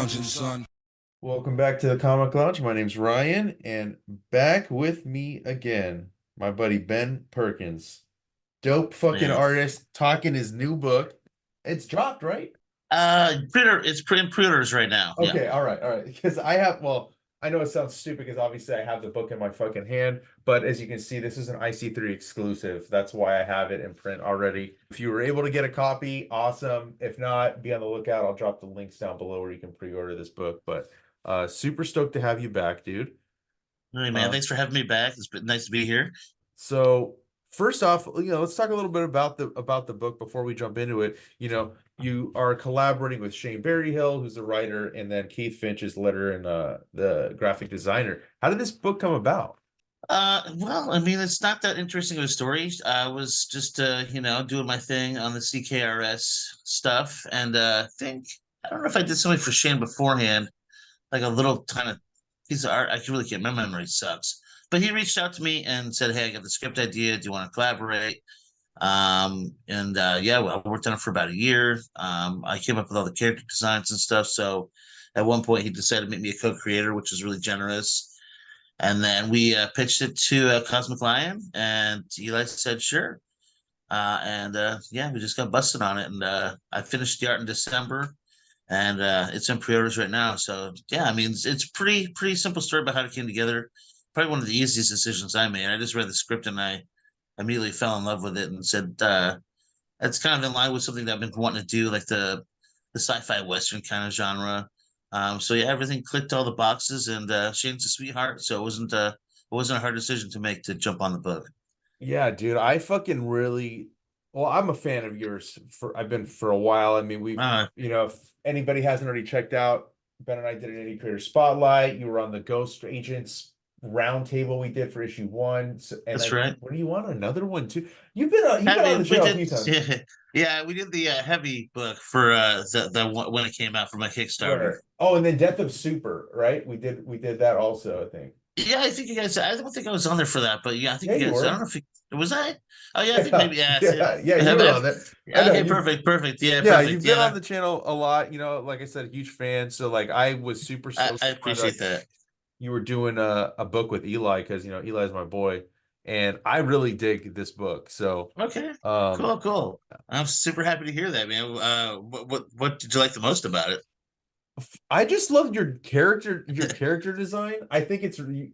lounging, son. Welcome back to the Comic Lounge. My name's Ryan, and back with me again, my buddy Ben Perkins. Dope fucking Yeah. artist talking his new book. It's dropped, right? It's in pre-orders right now. Yeah. Okay, all right. Because I have, well, I know it sounds stupid because obviously I have the book in my fucking hand, but as you can see, this is an IC3 exclusive. That's why I have it in print already. If you were able to get a copy, awesome. If not, be on the lookout. I'll drop the links down below where you can pre-order this book. But super stoked to have you back, dude. All right, man. Uh, Thanks for having me back. It's been nice to be here. So first off, let's talk a little bit about the book before we jump into it. You are collaborating with Shane Berryhill, who's the writer, and then Keith Finch is letter and the graphic designer. How did this book come about? Well, I mean, it's not that interesting of a story. I was just doing my thing on the CKRS stuff, and I don't know if I did something for Shane beforehand, like a little kind of piece of art. I really can't. My memory sucks. But he reached out to me and said, "Hey, I got the script idea. Do you want to collaborate?" Yeah, well, I worked on it for about a year. I came up with all the character designs and stuff. So at one point, he decided to make me a co-creator, which was really generous. And then we pitched it to Cosmic Lion, and Eli said, "Sure." Yeah, we just got busted on it, and I finished the art in December, and it's in pre-orders right now. So yeah, I mean, it's pretty simple story about how it came together. Probably one of the easiest decisions I made. I just read the script and I immediately fell in love with it and said, it's kind of in line with something that I've been wanting to do, like the sci-fi western kind of genre. So yeah, everything clicked all the boxes, and Shane's a sweetheart, so it wasn't a hard decision to make to jump on the book. Yeah, dude, I fucking really, well, I'm a fan of yours I've been for a while. I mean, Uh, if anybody hasn't already checked out, Ben and I did an Indie Creator Spotlight. You were on the Ghost Agents roundtable we did for issue 1. So, and that's right. what do you want? Another one too? You've been on Heavy, the we channel a did, few times. yeah, yeah, we did the heavy book for the one when it came out for my Kickstarter. Right. Oh, and then Death of Super, right? We did that also, I think. Yeah, I think you guys. I don't think I was on there for that, but yeah, I think Yeah, you you guys. I don't were. know if was I. Oh yeah, I think Yeah, maybe. Yeah, yeah, you were on there. I know okay, you. perfect. Yeah, Yeah, perfect. you've been on Yeah, the channel a lot. Like I said, huge fan. So like, I was super stoked I to hear that appreciate that. you were doing a book with Eli because Eli's my boy, and I really dig this book. So Okay, um, cool. I'm super happy to hear that, man. What did you like the most about it? I just love your character design. I think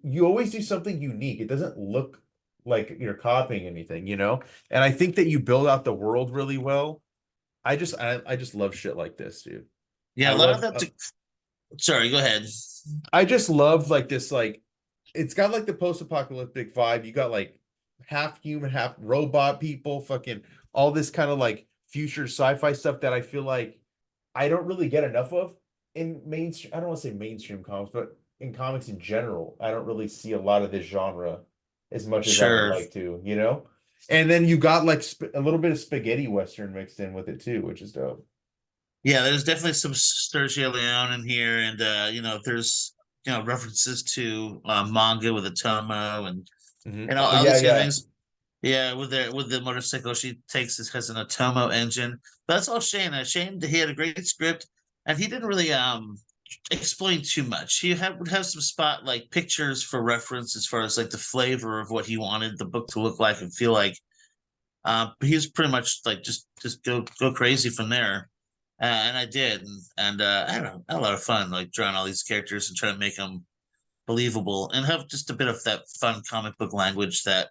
you always do something unique. It doesn't look like you're copying anything. And I think that you build out the world really well. I just love shit like this, dude. Yeah, I a lot of love that. Sorry, go ahead. I just love like this it's got like the post-apocalyptic vibe. You got like half human, half robot people, fucking all this kind of like future sci-fi stuff that I feel like I don't really get enough of in mainstream. I don't want to say mainstream comics, but in comics in general, I don't really see a lot of this genre as much as I would Sure. like to. And then you got like a little bit of spaghetti western mixed in with it too, which is dope. Yeah, there's definitely some Sergio Leone in here, and there's references to manga with Atomo and Oh all yeah, these kind of yeah. things. Yeah, with the motorcycle, she takes this has an Atomo engine. But that's all Shane. Shane, he had a great script, and he didn't really explain too much. Would have some spot like pictures for reference as far as like the flavor of what he wanted the book to look like and feel like. But he was pretty much like just go crazy from there. And I did, and I don't know, I had a lot of fun like drawing all these characters and trying to make them believable and have just a bit of that fun comic book language that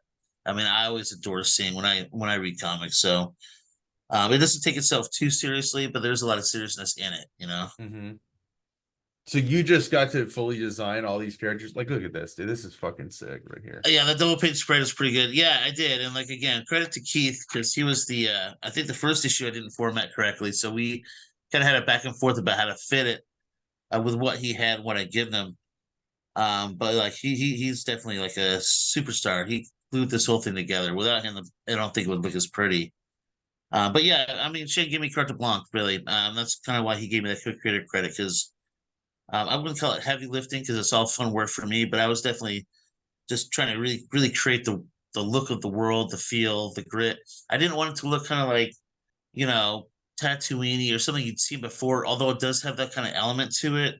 I mean I always adore seeing when I read comics. So it doesn't take itself too seriously, but there's a lot of seriousness in it. hmm So you just got to fully design all these characters. Like, look at this, dude. This is fucking sick right here. Yeah, the double page spread is pretty good. Yeah, I did, and like again, credit to Keith because he was the I think the first issue I didn't format correctly, so we kind of had a back and forth about how to fit it with what he had, what I give him. But like he's definitely like a superstar. He glued this whole thing together. Without him, I don't think it would look as pretty. But yeah, I mean, Shane gave me carte blanche, really. That's kind of why he gave me that co-creator credit because I wouldn't call it heavy lifting because it's all fun work for me, but I was definitely just trying to really create the look of the world, the feel, the grit. I didn't want it to look kind of like, you know, Tatooine or something you'd seen before, although it does have that kind of element to it.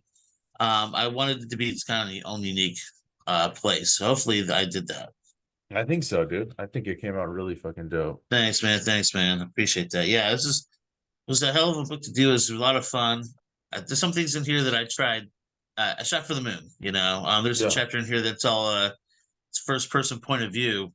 I wanted it to be its kind of own unique place. So hopefully I did that. I think so, dude. I think it came out really fucking dope. Thanks, man. Thanks, man. Appreciate that. Yeah, this is it was a hell of a book to do. It was a lot of fun. There's some things in here that I tried. I shot for the moon. There's a Yeah. chapter in here that's all it's first person point of view,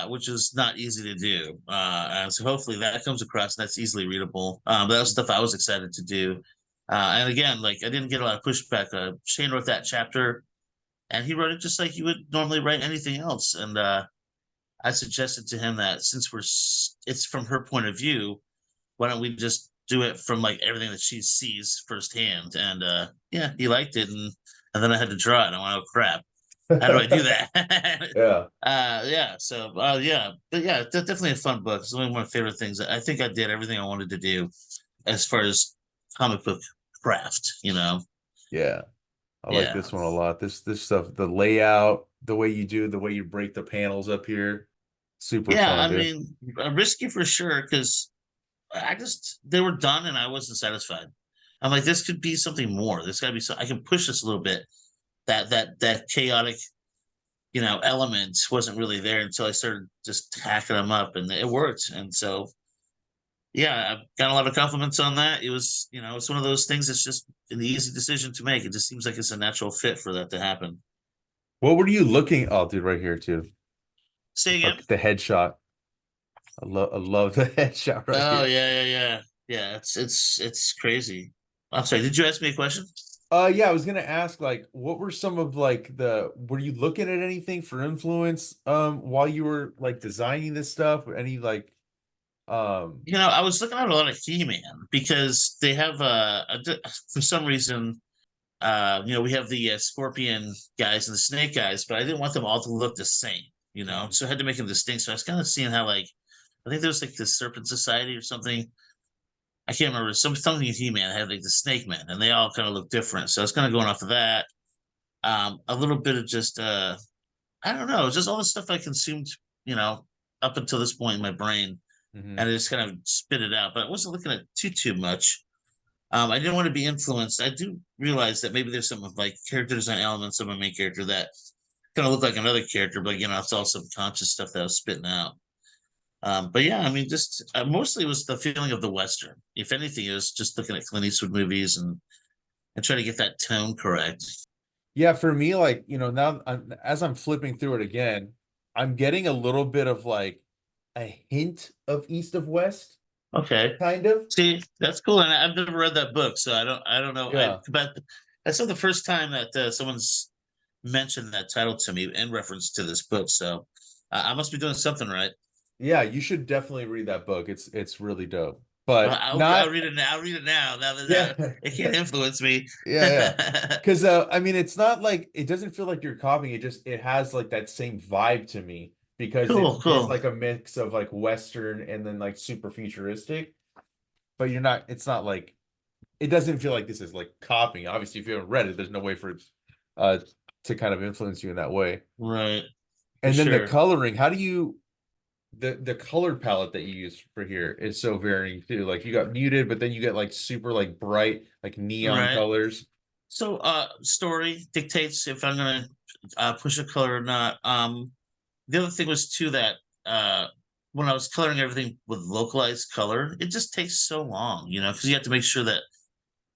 which is not easy to do. And so hopefully that comes across. And that's easily readable. But that was stuff I was excited to do. And again, like I didn't get a lot of pushback. Shane wrote that chapter, and he wrote it just like you would normally write anything else. And I suggested to him that since it's from her point of view, why don't we just do it from like everything that she sees firsthand? And yeah, he liked it, and then I had to draw it. I went, oh crap, how do I do that? Yeah. Yeah, so yeah, but yeah, definitely a fun book. It's one of my favorite things. I think I did everything I wanted to do as far as comic book craft. Yeah. I like Yeah, this one a lot. This stuff, the layout, the way you break the panels up here, super yeah. fun, I dude. mean, risky for sure because they were done and I wasn't satisfied. I'm like, this could be something more. This got to be so I can push this a little bit. That chaotic, element wasn't really there until I started just hacking them up, and it worked. And so, yeah, I got a lot of compliments on that. It's one of those things that's just an easy decision to make. It just seems like it's a natural fit for that to happen. What were you looking? Oh, dude, right here too. Say again. The headshot. I love the headshot right Oh here. yeah, yeah, yeah, yeah. It's crazy. I'm sorry. Did you ask me a question? Yeah, I was gonna ask, like, what were some of like were you looking at anything for influence while you were like designing this stuff? Any like um I was looking at a lot of He-Man because they have for some reason we have the Scorpion guys and the Snake guys, but I didn't want them all to look the same, Mhm. so I had to make them distinct. So I was kind of seeing how, like, I think there was like the Serpent Society or something. I can't remember. Something in He-Man had like the Snake Men, and they all kind of look different. So I was kind of going off of that. A little bit of just I don't know, just all the stuff I consumed, you know, up until this point in my brain, Mhm. and I just kind of spit it out. But I wasn't looking at too much. I didn't want to be influenced. I do realize that maybe there's some of like character design elements of my main character that kind of look like another character, but it's all subconscious stuff that I was spitting out. But yeah, I mean, just mostly it was the feeling of the Western. If anything, it was just looking at Clint Eastwood movies and trying to get that tone correct. Yeah, for me, like, now as I'm flipping through it again, I'm getting a little bit of like a hint of East of West, Okay, kind of. see, that's cool, and I've never read that book, so I don't know. Yeah. But that's not the first time that someone's mentioned that title to me in reference to this book. So I must be doing something right. Yeah, you should definitely read that book. It's really dope. But I'll not read it now. I'll read it now. Now that yeah. it can't influence me. Yeah. Because I mean, it's not like it doesn't feel like you're copying it. Just it has like that same vibe to me because it Cool, is cool. like a mix of like Western and then like super futuristic. But you're not. It's not like it doesn't feel like this is like copying. Obviously, if you haven't read it, there's no way for it uh to kind of influence you in that way. Right, for And then the sure. coloring. How do you the color palette that you use for here is so varying too. Like you got muted, but then you get like super like bright like neon Right. colors. So, story dictates if I'm gonna push a color or not. The other thing was too that when I was coloring everything with localized color, it just takes so long, because you have to make sure that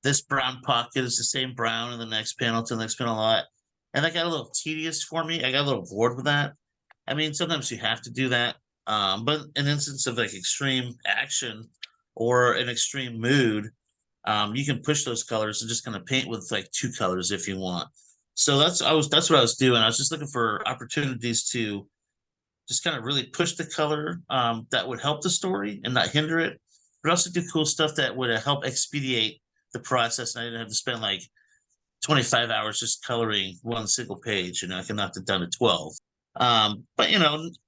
this brown pocket is the same brown in the next panel to the next panel a lot. And that got a little tedious for me. I got a little bored with that. I mean, sometimes you have to do that. But an instance of like extreme action or an extreme mood, you can push those colors and just kind of paint with like two colors if you want. So that's what I was doing. I was just looking for opportunities to just kind of really push the color that would help the story and not hinder it, but also do cool stuff that would help expedite the process. And I didn't have to spend like 25 hours just coloring one single page. I can knock it down to 12. But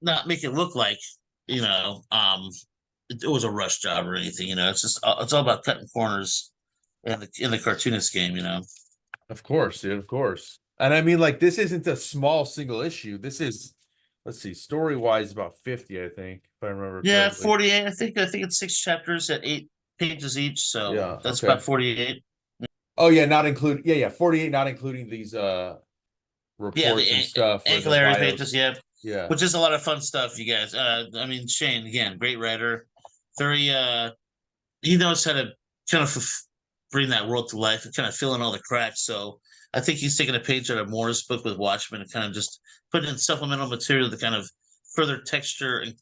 not make it look like, you know, um, it was a rush job or anything. It's all about cutting corners in the cartoonist game. Of course, dude, of course. And I mean, like, this isn't a small single issue. This is, let's see, story wise, about 50, I think, if I remember Yeah, correctly. 48. I think it's 6 chapters at pages each, so Yeah. that's Okay. about 48. Oh yeah, not include. Yeah, yeah. 48, not including these Yeah, reports the and stuff or the ancillary pages, bios. yeah, Yeah. which is a lot of fun stuff, you guys. I mean, Shane, again, great writer, very he knows how to kind of bring that world to life and kind of fill in all the cracks. So I think he's taking a page out of Moore's book with Watchmen and kind of just putting in supplemental material to kind of further texture and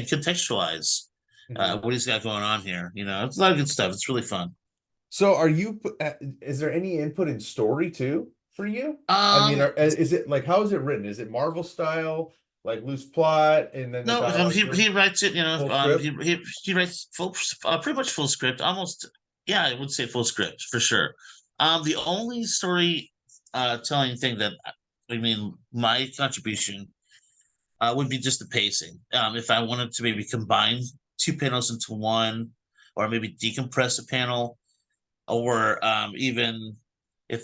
contextualize Mhm. what he's got going on here. You know, it's a lot of good stuff. It's really fun. So are you, is there any input in story too for you? I mean, Um, is it like, how is it written? Is it Marvel style, like loose plot and then the no, dialogue's he writes it. You know, full script? he writes full, pretty much full script. Almost, yeah, I would say full script for sure. The only story telling thing that I mean, my contribution would be just the pacing. If I wanted to maybe combine two panels into one, or maybe decompress a panel, or even if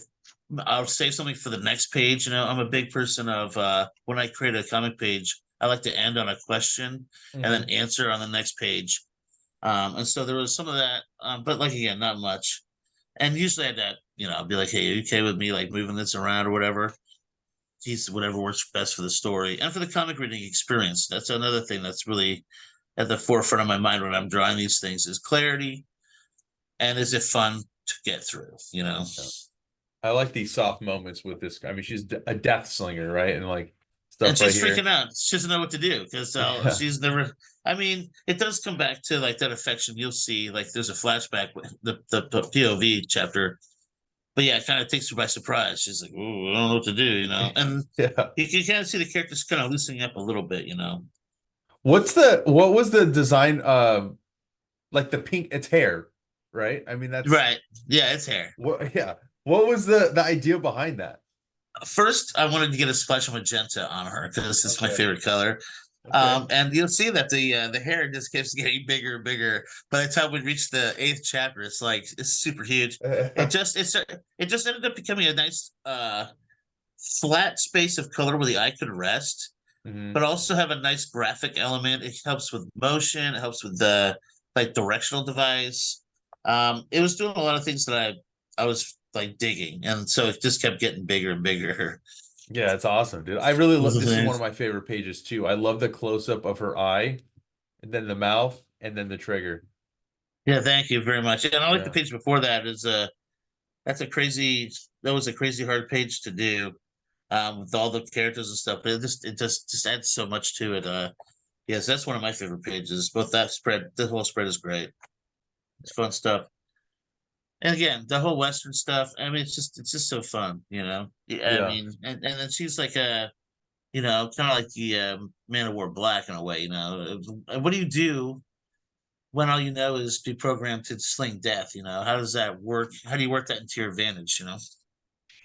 I'll save something for the next page. You know, I'm a big person of when I create a comic page, I like to end on a question and then Hmm. answer on the next page. And so there was some of that, but like again, not much. And usually I that, you know, I'll be like, hey, are you okay with me like moving this around or whatever? He's whatever works best for the story and for the comic reading experience. That's another thing that's really at the forefront of my mind when I'm drawing these things is clarity and is it fun to get through, you know? Yeah. I like these soft moments with this. I mean, she's a death slinger, right? And like And stuff right she's freaking here. out. She doesn't know what to do because Yeah. she's never. I mean, it does come back to like that affection. You'll see, like, there's a flashback with the POV chapter, but yeah, it kind of takes her by surprise. She's like, "Oh, I don't know what to do," you know. And Yeah. you kind of see the characters kind of loosening up a little bit, you know. What was the design like the pink, it's hair, right? I mean, that's Right? Yeah, it's hair. what, yeah. What was the idea behind that? First, I wanted to get a splash of magenta on her because it's my Okay. favorite color. Okay. And you'll see that the hair just keeps getting bigger and bigger. By the time we reach the eighth chapter, it's like it's super huge. It just ended up becoming a nice flat space of color where the eye could rest, Hmm. but also have a nice graphic element. It helps with motion. It helps with the like directional device. It was doing a lot of things that I was like digging, and so it just kept getting bigger and bigger. Yeah, it's awesome, dude. I really Was love the this is thing. one of my favorite pages too. I love the close up of her eye and then the mouth and then the trigger. Yeah, thank you very much. And I like the Yeah. page before that is that's a crazy that was a crazy hard page to do with all the characters and stuff, but it just adds so much to it. Yes, that's one of my favorite pages. Both that spread, the whole spread is great. It's fun stuff. And again, the whole Western stuff, I mean, it's just so fun, you know. Yeah, I Yeah. mean, and then she's like a you know, kind of like the Man of War Black in a way, you know. What do you do when all you know is be programmed to sling death? You know, how does that work? How do you work that into your advantage? You know,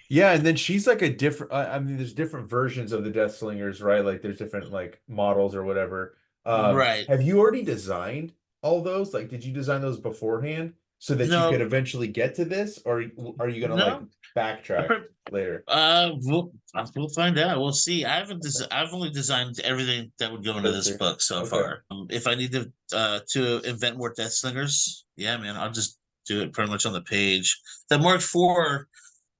Yeah, and then she's like a different I mean there's different versions of the Deathslingers, right? Like there's different like models or whatever. right? Have you already designed all those? Like did you design those beforehand so that you could No, eventually get to this or are you gonna like no. backtrack later? We'll find out. We'll see. I've only designed everything that would go into Let's this see. book so Okay. far. If I need to invent more Death Slingers, yeah, man, I'll just do it pretty much on the page. The Mark IV,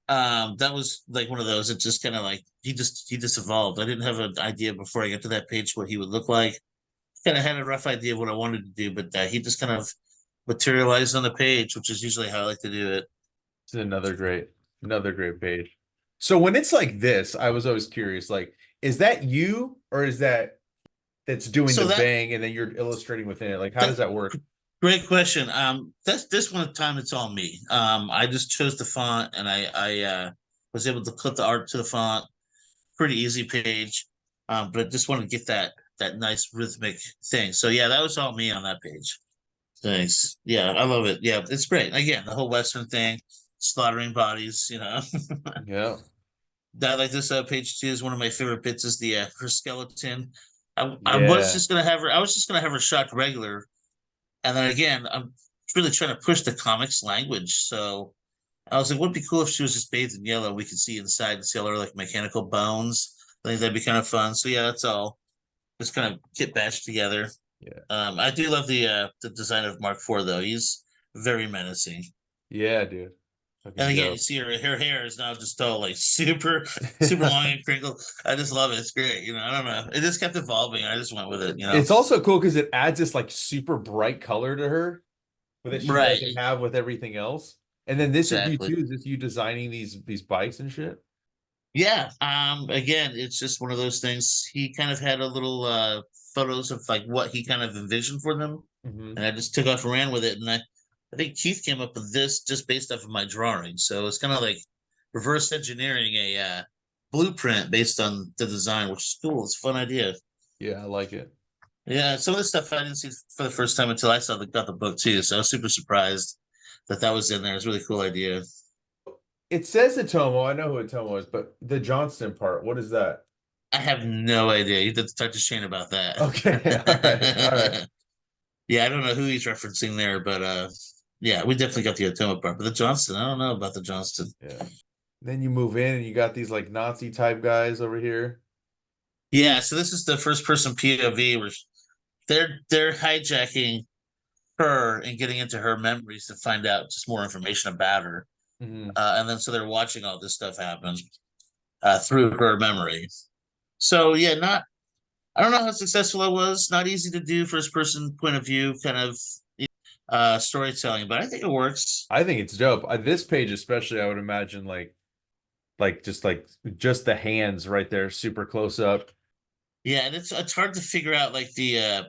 that was like one of those. It just kind of like he just evolved. I didn't have an idea before I got to that page what he would look like. Kind of had a rough idea of what I wanted to do, but he just kind of materialized on the page, which is usually how I like to do it. It's another great page. So when it's like this, I was always curious, like, is that you or is that's doing the So that bang and then you're illustrating within it? Like, how does that that work? great question. That's this one time it's all me. I just chose the font and I was able to clip the art to the font. Pretty easy page. But I just wanted to get that nice rhythmic thing. So yeah, that was all me on that page. Thanks. Yeah, I love it. Yeah, it's great. Again, the whole Western thing, slaughtering bodies, you know. Yeah. That like this page two is one of my favorite bits is the her skeleton. I was Yeah. just gonna have her I was just gonna have her shot regular. And then again, I'm really trying to push the comics language. So I was like, would it be cool if she was just bathed in yellow? We could see inside and see all her like mechanical bones. I think that'd be kind of fun. So yeah, that's all. Just kind of kit bashed together. Yeah. I do love the design of Mark IV though. He's very menacing. Yeah, dude. And Fucking again, you dope. see her hair is now just all like super long and crinkled. I just love it. It's great. I don't know. It just kept evolving. I just went with it. It's also cool because it adds this like super bright color to her, but that she Right. doesn't have with everything else. And then this is you Exactly. too. Is this you designing these bikes and shit? Yeah. Again, it's just one of those things. He kind of had a little photos of like what he kind of envisioned for them. Hmm. And I just took off and ran with it. And I think Keith came up with this just based off of my drawing. So it's kind of like reverse engineering a blueprint based on the design, which is cool. It's a fun idea. Yeah, I like it. Yeah, some of the stuff I didn't see for the first time until I got the book too. So I was super surprised that was in there. It's a really cool idea. It says Atomo. I know who Atomo is, but the Johnston part, what is that? I have no idea. You have to talk to Shane about Okay, all right, all right. that. Yeah, I don't know who he's referencing there, but yeah, we definitely got the Otoma part. But the Johnston, I don't know about the Johnston. Yeah. Then you move in and you got these like Nazi type guys over here. Yeah, so this is the first person POV where they're hijacking her and getting into her memories to find out just more information about her. Hmm. And then so they're watching all this stuff happen through her memory. So yeah, not I don't know how successful it was. Not easy to do first person point of view kind of storytelling, but I think it works. I think it's dope. This page especially, I would imagine like just the hands right there, super close up. Yeah, and it's hard to figure out like the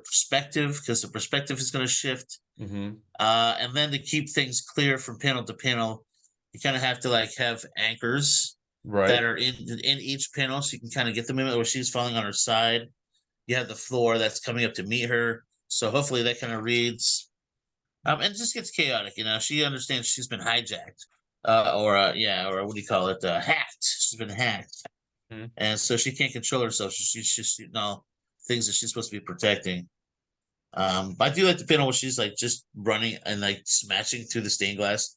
perspective because the perspective is going to shift. Hmm. And then to keep things clear from panel to panel, you kind of have to like have anchors that Right. are in each panel, so you can kind of get the moment where she's falling on her side. You have the floor that's coming up to meet her, so hopefully that kind of reads. And it just gets chaotic. She understands she's been hijacked, or what do you call it? Hacked. She's been hacked, Mhm. and so she can't control herself. She's just things that she's supposed to be protecting. I do like the panel where she's like just running and like smashing through the stained glass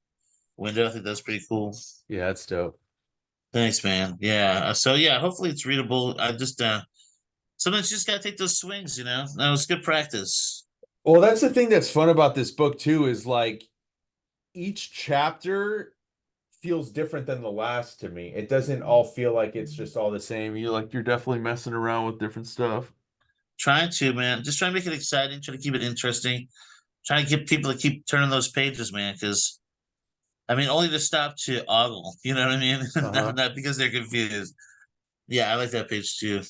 window. I think that's pretty cool. Yeah, it's dope. Thanks, man. Yeah. So yeah, hopefully it's readable. I just sometimes you just gotta take those swings. That was good practice. Well, that's the thing that's fun about this book too, is like each chapter feels different than the last to me. It doesn't all feel like it's just all the same. You're definitely messing around with different stuff. Trying to, man. Just trying to make it exciting. Trying to keep it interesting. Trying to get people to keep turning those pages, man. Because I mean, only to stop to ogle. You know what I mean? Uh-huh. Not because they're confused. Yeah, I like that page too.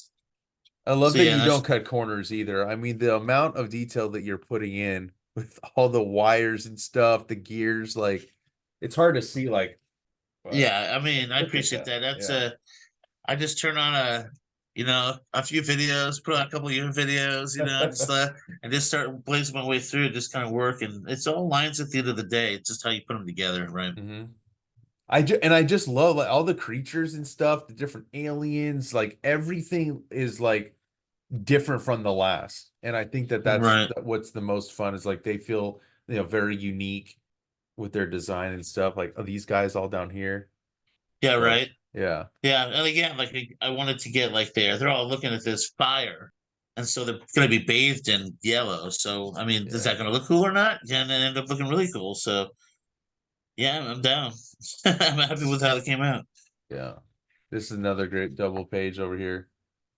I love So that yeah, you don't that's cut corners either. I mean, the amount of detail that you're putting in with all the wires and stuff, the gears, like it's hard to see, like, but yeah. I mean, I look at appreciate that. that. That's Yeah. I just turn on a few videos, put on a couple of YouTube videos, and just start blazing my way through, just kind of work, and it's all lines at the end of the day. It's just how you put them together, right? Hmm. I just love like all the creatures and stuff, the different aliens, like everything is like different from the last. And I think that Right. what's the most fun is like they feel, very unique with their design and stuff. Like, oh, these guys all down here. Yeah. So, Right. yeah. Yeah, and again, like I wanted to get like they're all looking at this fire, and so they're going to be bathed in yellow. So I mean, is Yeah. that going to look cool or not? Yeah, and it ended up looking really cool. So yeah, I'm down. I'm happy with how it came out. Yeah. This is another great double page over here.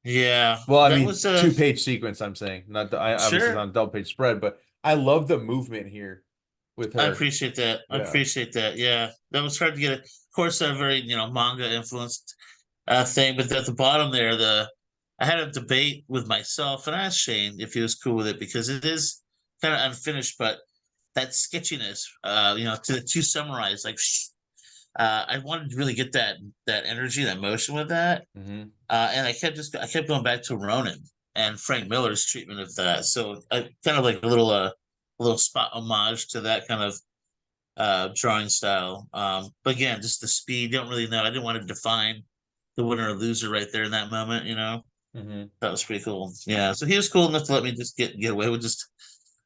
Yeah, Well, I that mean, was two-page sequence, I'm saying. Not I obviously it's sure. on a double page spread, but I love the movement here with I her. appreciate that. I Yeah. appreciate that. Yeah, that was hard to get. Of course, a very manga influenced thing, but at the bottom there, I had a debate with myself and I asked Shane if he was cool with it because it is kind of unfinished, but that sketchiness, to summarize, like, I wanted to really get that energy, that motion with that, Hmm. and I kept going back to Ronin and Frank Miller's treatment of that. So I kind of like a little spot homage to that kind of drawing style. But again, just the speed. Don't really know. I didn't want to define the winner or loser right there in that moment. Hmm. That was pretty cool. Yeah. So he was cool enough to let me just get away with just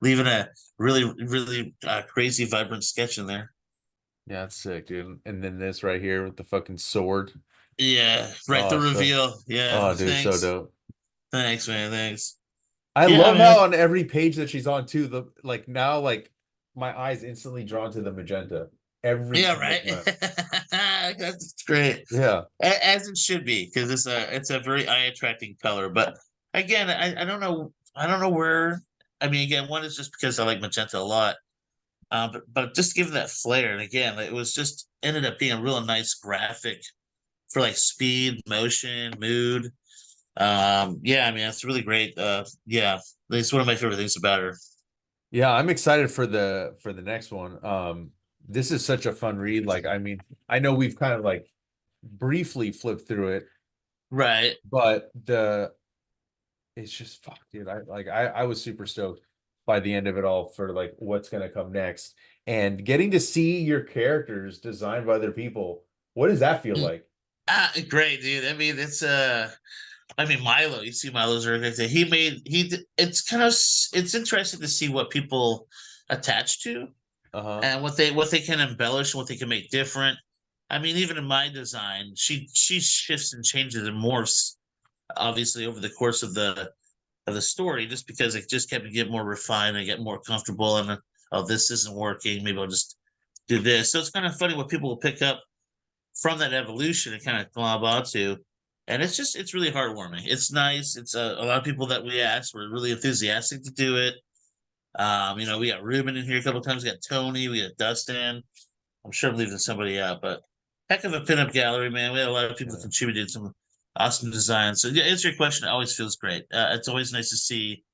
leaving a really really crazy vibrant sketch in there. Yeah, it's sick, dude. And then this right here with the fucking sword. Yeah. Right. The Oh, so reveal. Yeah. oh, dude, so Thanks. dope. Thanks, man. Thanks. I Yeah, love man. how on every page that she's on too, the like now like my eyes instantly drawn to the magenta every Yeah, single right. time. That's great. Yeah. As it should be, because it's a very eye attracting color. But again, I don't know, where. I mean, again, one is just because I like magenta a lot. But just give that flair, and again, it was just ended up being a real nice graphic for like speed, motion, mood. Yeah, I mean, it's really great. Yeah, it's one of my favorite things about her. Yeah, I'm excited for the next one. This is such a fun read. Like, I mean, I know we've kind of like briefly flipped through it, Right. but the it's just fuck, dude. I was super stoked by the end of it all for like what's gonna come next. And getting to see your characters designed by other people. What does that feel like? Great, dude. I mean, I mean, Milo. You see, Milo's very good. It's kind of it's interesting to see what people attach to Uh-huh. and what they can embellish and what they can make different. I mean, even in my design, she shifts and changes and morphs obviously over the course of the story, just because it just kept get more refined and get more comfortable. And oh, this isn't working. Maybe I'll just do this. So it's kind of funny what people will pick up from that evolution and kind of glob onto. And it's really heartwarming. It's nice. It's a lot of people that we asked were really enthusiastic to do it. We got Ruben in here a couple of times. We got Tony. We got Dustin. I'm sure I'm leaving somebody out, but heck of a pinup gallery, man. We had a lot of people that Yeah. contributed some awesome designs. So yeah, answer your question. It always feels great. It's always nice to see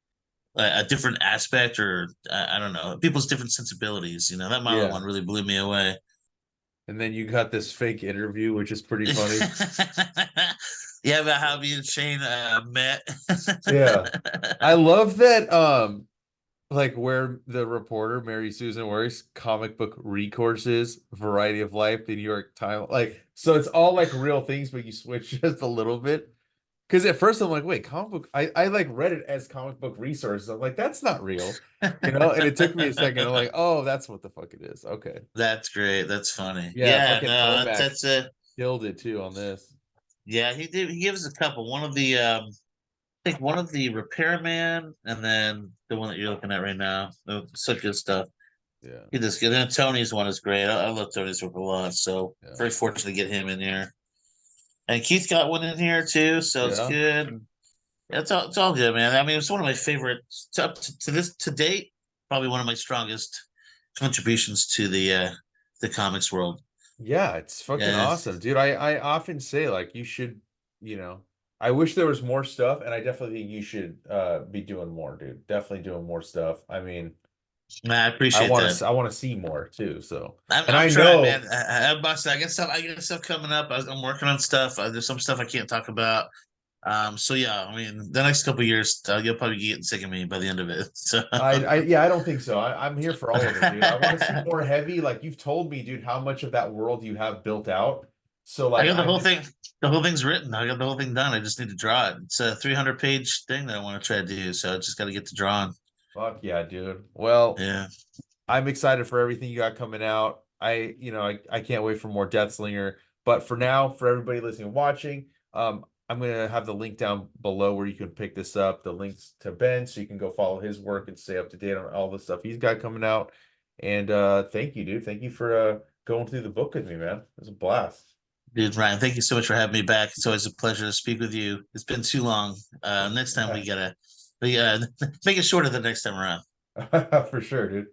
a different aspect, or I don't know, people's different sensibilities. That Milo Yeah. one really blew me away. And then you got this fake interview, which is pretty funny. Yeah, about how me and Shane met. Yeah. I love that like where the reporter Mary Susan works, comic book recourses, variety of life, the New York Times. Like, so it's all like real things, but you switch just a little bit. Because at first I'm like, wait, comic book. I like read it as comic book resources. I'm like, that's not real, And it took me a second. I'm like, oh, that's what the fuck it is. Okay. That's great. That's funny. Yeah, Yeah, fucking no, Omac that's a killed it too on this. yeah. He did. He gives a couple. One of the I think one of the repairman, and then the one that you're looking at right now. Such good stuff. Yeah, He just good. And Tony's one is great. I love Tony's work a lot. So yeah, very fortunate to get him in here. And Keith got one in here too, so it's yeah. good. Yeah, it's all good, man. I mean, it's one of my favorite up to this to date. Probably one of my strongest contributions to the comics world. Yeah, it's fucking Yeah, awesome, dude. I often say like you should, you know, I wish there was more stuff, and I definitely think you should be doing more, dude. Definitely doing more stuff. I mean, man, I appreciate that. I want to see more too. So, I'm and I'm I trying, man. know, I'm busting. I got stuff coming up. I'm working on stuff. There's some stuff I can't talk about. So yeah, I mean, the next couple of years, you'll probably be getting sick of me by the end of it. So yeah, I don't think so. I'm here for all of it, dude. I want to see more heavy. Like you've told me, dude, how much of that world you have built out. So I like got the I'm whole just thing. The whole thing's written. I got the whole thing done. I just need to draw it. It's a 300-page thing that I want to try to do. So I just got to get to drawing. fuck yeah, dude. Well, Yeah, I'm excited for everything you got coming out. I can't wait for more Deathslinger. But for now, for everybody listening and watching, I'm gonna have the link down below where you can pick this up, the links to Ben, so you can go follow his work and stay up to date on all the stuff he's got coming out. And thank you, dude. Thank you for going through the book with me, man. It was a blast. dude, Ryan. Thank you so much for having me back. It's always a pleasure to speak with you. It's been too long. Next time we gotta make it shorter the next time around. For sure, dude.